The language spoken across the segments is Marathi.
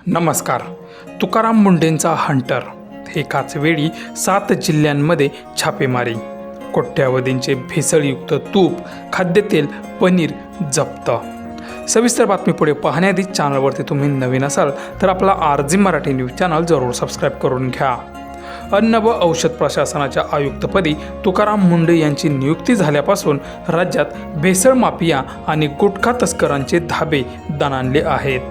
नमस्कार. तुकाराम मुंढेंचा हंटर. एकाच वेळी 7 जिल्ह्यांमध्ये छापेमारी. कोट्यावधींचे भेसळयुक्त तूप, खाद्यतेल, पनीर जप्त. सविस्तर बातमी पुढे पाहण्याआधी चॅनलवरती तुम्ही नवीन असाल तर आपला RG मराठी न्यूज चॅनल जरूर सबस्क्राईब करून घ्या. अन्न व औषध प्रशासनाच्या आयुक्तपदी तुकाराम मुंढे यांची नियुक्ती झाल्यापासून राज्यात भेसळ माफिया आणि गुटखा तस्करांचे धाबे दणाणले आहेत.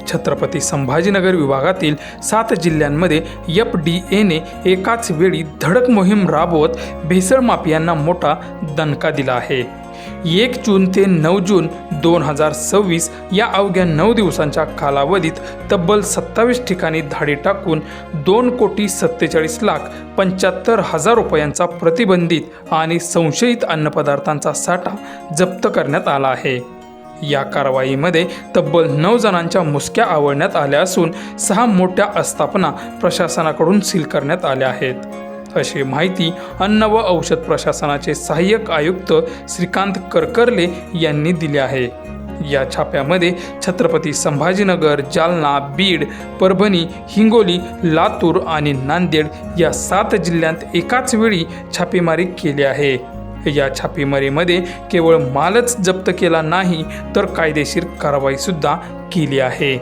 छत्रपती संभाजीनगर विभागातील 7 जिल्ह्यांमध्ये FDAने एकाच वेळी धडक मोहीम राबवत भेसळ माफियांना मोठा दणका दिला आहे. 1 जून ते 9 जून 2026 या अवघ्या 9 दिवसांच्या कालावधीत तब्बल 27 ठिकाणी धाडी टाकून 2,47,75,000 रुपयांचा प्रतिबंधित आणि संशयित अन्नपदार्थांचा साठा जप्त करण्यात आला आहे. या कारवाईमध्ये तब्बल 9 जणांच्या मुसक्या आवळण्यात आल्या असून 6 मोठ्या आस्थापना प्रशासनाकडून सील करण्यात आल्या आहेत, अशी माहिती अन्न व औषध प्रशासनाचे सहाय्यक आयुक्त श्रीकांत करकर्ले यांनी दिली आहे. या छाप्यामध्ये छत्रपती संभाजीनगर, जालना, बीड, परभणी, हिंगोली, लातूर आणि नांदेड या 7 जिल्ह्यांत एकाच वेळी छापेमारी केली आहे. या छापेमारीमध्ये केवळ मालच जप्त केला नाही तर कायदेशीर कारवाईसुद्धा केली आहे.